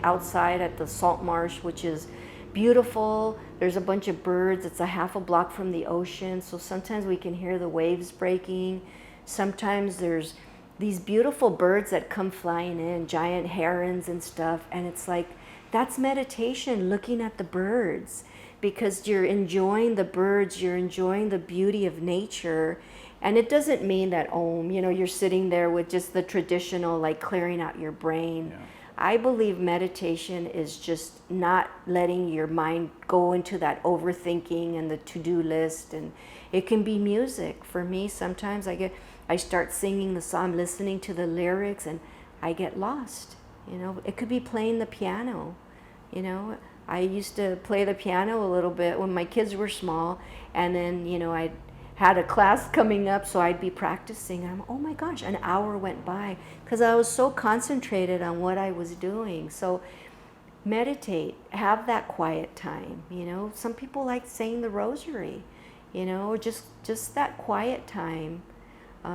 outside at the salt marsh, which is beautiful. There's a bunch of birds. It's a half a block from the ocean. So sometimes we can hear the waves breaking. Sometimes there's these beautiful birds that come flying in, giant herons and stuff. And it's like, that's meditation, looking at the birds, because you're enjoying the birds, you're enjoying the beauty of nature. And it doesn't mean that, you're sitting there with just the traditional, like clearing out your brain. Yeah. I believe meditation is just not letting your mind go into that overthinking and the to-do list. And it can be music. For me, sometimes I start singing the song, listening to the lyrics, and I get lost. It could be playing the piano. I used to play the piano a little bit when my kids were small, and then, I had a class coming up, so I'd be practicing. And oh my gosh, an hour went by because I was so concentrated on what I was doing. So meditate, have that quiet time. Some people like saying the rosary, or just that quiet time.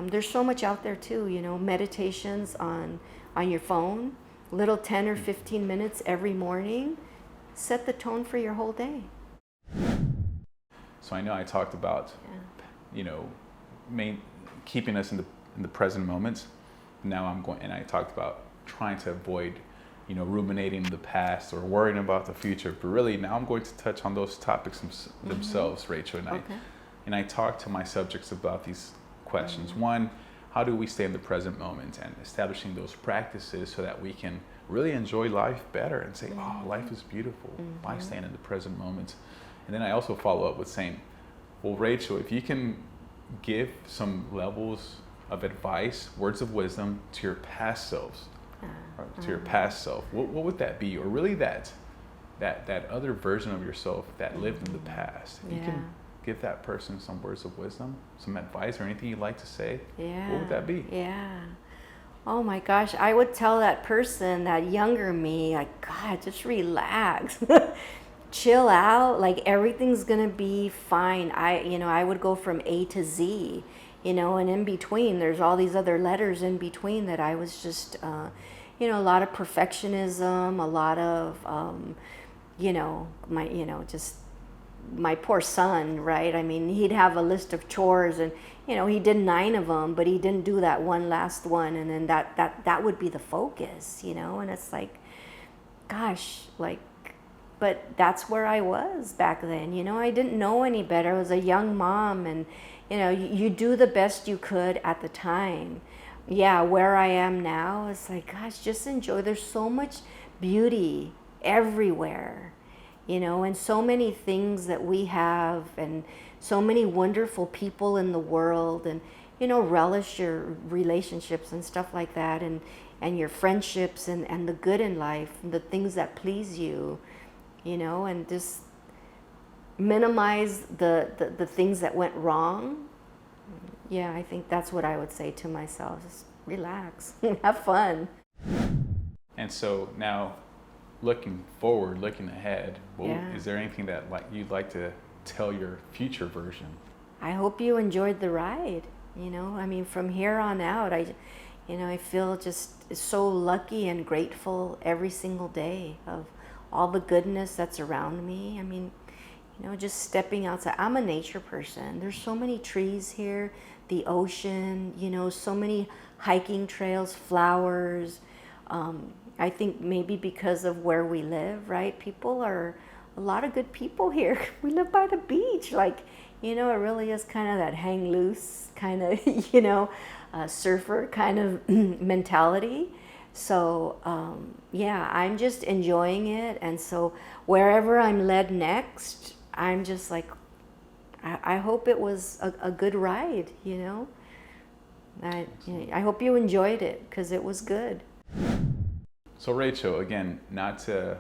There's so much out there too, meditations on your phone, little 10 or 15 minutes every morning, set the tone for your whole day. So I know I talked about keeping us in the present moments. Now I talked about trying to avoid, ruminating the past or worrying about the future. But really, now I'm going to touch on those topics themselves, Rachel. And I talk to my subjects about these questions. One, how do we stay in the present moment, and establishing those practices so that we can really enjoy life better and say, oh, life is beautiful by staying in the present moment. And then I also follow up with saying, well, Rachel, if you can give some levels of advice, words of wisdom to your past selves, to your past self, what would that be? Or really that other version of yourself that lived in the past. If you can give that person some words of wisdom, some advice, or anything you'd like to say, what would that be? Yeah. Oh my gosh, I would tell that person, that younger me, like, God, just relax. Chill out, like everything's gonna be fine. I would go from A to Z, and in between there's all these other letters in between that I was just a lot of perfectionism, a lot of just my poor son, right? I mean, he'd have a list of chores and he did 9 of them, but he didn't do that one last one, and then that would be the focus, and it's like, gosh, like, but that's where I was back then. I didn't know any better. I was a young mom, and you do the best you could at the time. Yeah, where I am now, it's like, gosh, just enjoy. There's so much beauty everywhere, and so many things that we have, and so many wonderful people in the world, and relish your relationships and stuff like that. And and your friendships and the good in life, and the things that please you, you know, and just minimize the things that went wrong. Yeah, I think that's what I would say to myself. Just relax, have fun. And so now, looking forward, looking ahead, Yeah. is there anything that you'd like to tell your future version? I hope you enjoyed the ride. You know, I mean, from here on out, I feel just so lucky and grateful every single day of all the goodness that's around me. I mean, you know, just stepping outside. I'm a nature person. There's so many trees here, the ocean, you know, so many hiking trails, flowers. I think maybe because of where we live, right? People are a lot of good people here. We live by the beach. Like, you know, it really is kind of that hang loose kind of, you know, surfer kind of mentality. So, yeah, I'm just enjoying it. And so wherever I'm led next, I'm just like, I hope it was a good ride, you know. I hope you enjoyed it, because it was good. So Rachel, again, not to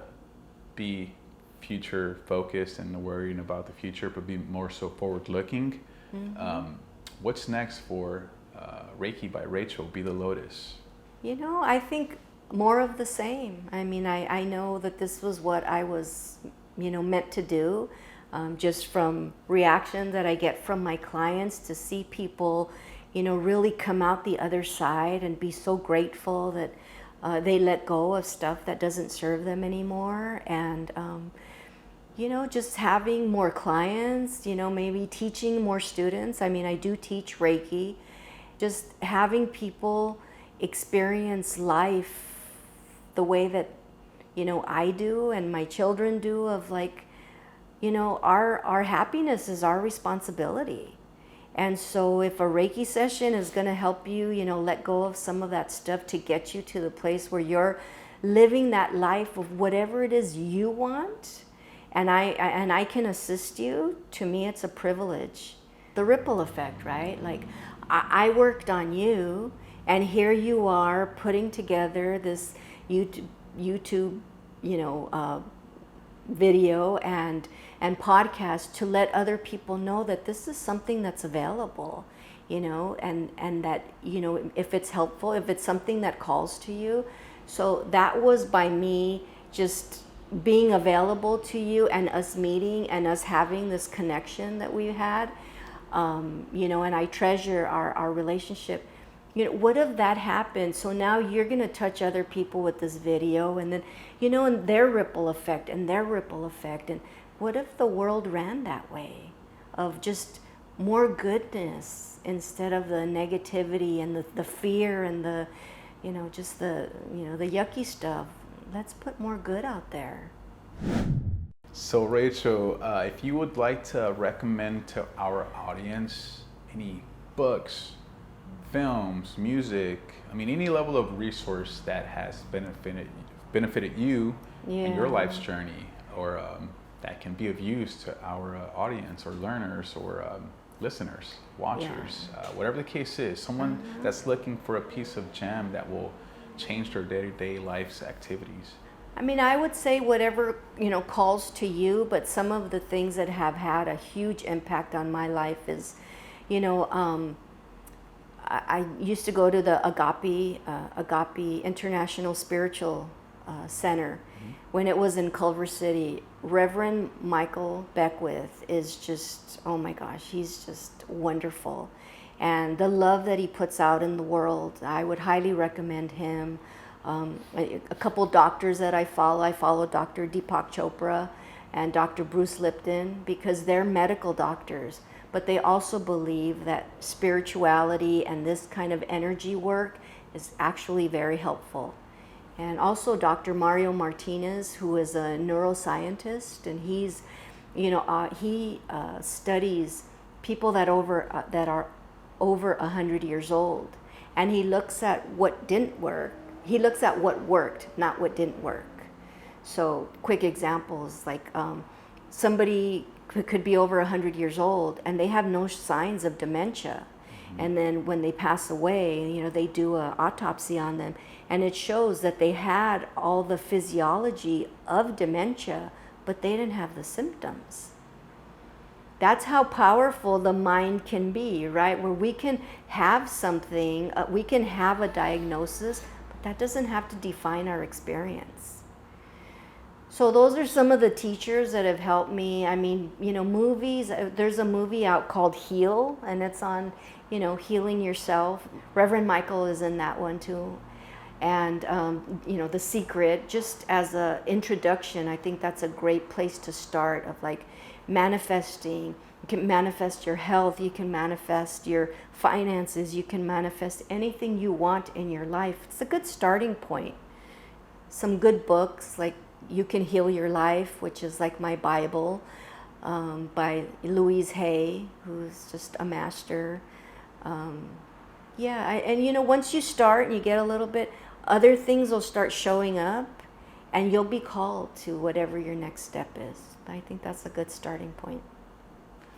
be future focused and worrying about the future, but be more so forward looking. What's next for Reiki by Rachel BeTheLotus? You know, I think more of the same. I mean, I know that this was what I was, you know, meant to do, just from reaction that I get from my clients, to see people, you know, really come out the other side and be so grateful that they let go of stuff that doesn't serve them anymore. And, you know, just having more clients, you know, maybe teaching more students. I mean, I do teach Reiki. Just having people experience life the way that, you know, I do and my children do, of like, you know, our happiness is our responsibility. And so if a Reiki session is going to help you, you know, let go of some of that stuff to get you to the place where you're living that life of whatever it is you want, and I can assist you, to me it's a privilege. The ripple effect, right? Like, I worked on you, and here you are putting together this YouTube, you know, video and podcast to let other people know that this is something that's available, you know, and that, you know, if it's helpful, if it's something that calls to you. So that was by me just being available to you, and us meeting and us having this connection that we had, you know, and I treasure our relationship. You know, what if that happened? So now you're going to touch other people with this video, and then, you know, and their ripple effect and their ripple effect. And what if the world ran that way, of just more goodness instead of the negativity and the fear and the, you know, just the, you know, the yucky stuff? Let's put more good out there. So Rachel, if you would like to recommend to our audience any books, films, music, I mean, any level of resource that has benefited you in your life's journey, or that can be of use to our audience or learners or listeners, watchers, whatever the case is, someone that's looking for a piece of gem that will change their day-to-day life's activities. I mean, I would say whatever, you know, calls to you, but some of the things that have had a huge impact on my life is, you know, I used to go to the Agape International Spiritual Center when it was in Culver City. Reverend Michael Beckwith is just, oh my gosh, he's just wonderful. And the love that he puts out in the world, I would highly recommend him. A couple doctors that I follow Dr. Deepak Chopra and Dr. Bruce Lipton, because they're medical doctors, but they also believe that spirituality and this kind of energy work is actually very helpful. And also Dr. Mario Martinez, who is a neuroscientist, and he's, you know, he studies people that are over 100 years old, and he looks at what didn't work. He looks at what worked, not what didn't work. So quick examples, like somebody could be over 100 years old and they have no signs of dementia. And then when they pass away, you know, they do an autopsy on them, and it shows that they had all the physiology of dementia, but they didn't have the symptoms. That's how powerful the mind can be, right? Where we can have something, we can have a diagnosis, but that doesn't have to define our experience. So those are some of the teachers that have helped me. I mean, you know, movies, there's a movie out called Heal, and it's on, you know, healing yourself. Reverend Michael is in that one too. And, you know, The Secret, just as an introduction, I think that's a great place to start, of like manifesting. You can manifest your health, you can manifest your finances, you can manifest anything you want in your life. It's a good starting point. Some good books like You Can Heal Your Life, which is like my Bible, by Louise Hay, who's just a master. Yeah, and you know, once you start and you get a little bit, other things will start showing up, and you'll be called to whatever your next step is. I think that's a good starting point.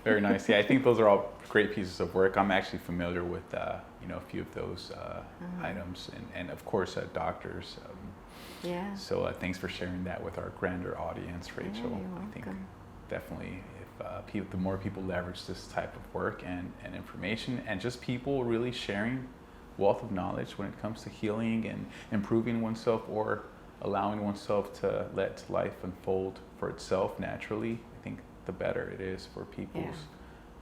Very nice. Yeah, I think those are all great pieces of work. I'm actually familiar with, you know, a few of those items, and of course, doctors. Yeah. So thanks for sharing that with our grander audience, Rachel. Yeah, you're I think welcome. definitely if the more people leverage this type of work and information, and just people really sharing wealth of knowledge when it comes to healing and improving oneself, or allowing oneself to let life unfold for itself naturally, I think the better it is for people's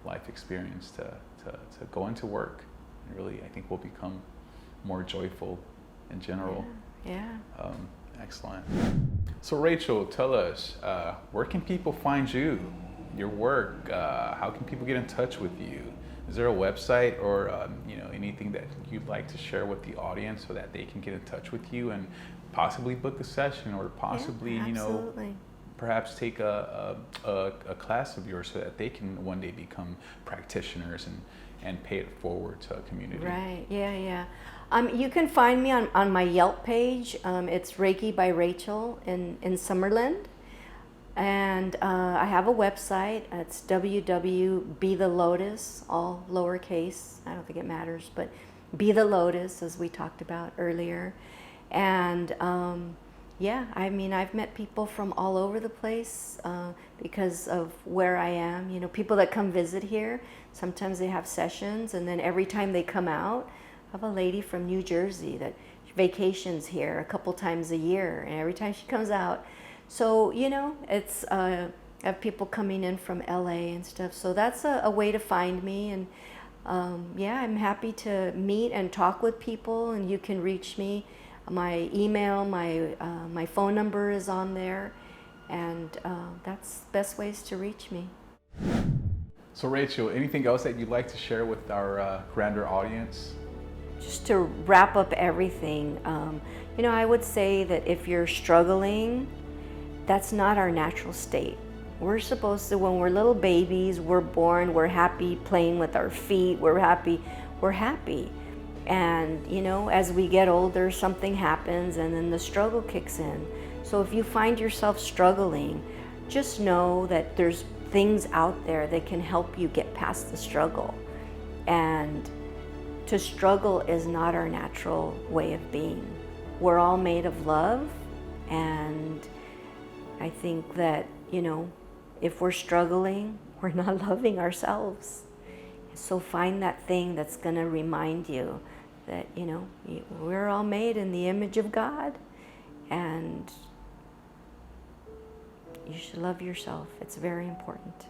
life experience to go into work. And really, I think we'll become more joyful in general. Yeah. Excellent. So Rachel, tell us, where can people find you, your work? How can people get in touch with you? Is there a website or you know, anything that you'd like to share with the audience so that they can get in touch with you and possibly book a session, or possibly, you know, perhaps take a class of yours so that they can one day become practitioners and pay it forward to a community? Right. Yeah. You can find me on my Yelp page. It's Reiki by Rachel in Summerlin. And I have a website. It's www.BeTheLotus, all lowercase. I don't think it matters, but BeTheLotus, as we talked about earlier. And yeah, I mean, I've met people from all over the place because of where I am. You know, people that come visit here, sometimes they have sessions, and then every time they come out, I have a lady from New Jersey that vacations here a couple times a year, and every time she comes out. So, you know, it's I have people coming in from LA and stuff. So that's a way to find me. And yeah, I'm happy to meet and talk with people, and you can reach me. My email, my phone number is on there, and that's the best ways to reach me. So Rachel, anything else that you'd like to share with our grander audience? Just to wrap up everything, you know, I would say that if you're struggling, that's not our natural state. We're supposed to, when we're little babies, we're born, we're happy playing with our feet, we're happy. And, you know, as we get older, something happens and then the struggle kicks in. So if you find yourself struggling, just know that there's things out there that can help you get past the struggle. And to struggle is not our natural way of being. We're all made of love, and I think that, you know, if we're struggling, we're not loving ourselves. So find that thing that's going to remind you that, you know, we're all made in the image of God, and you should love yourself. It's very important.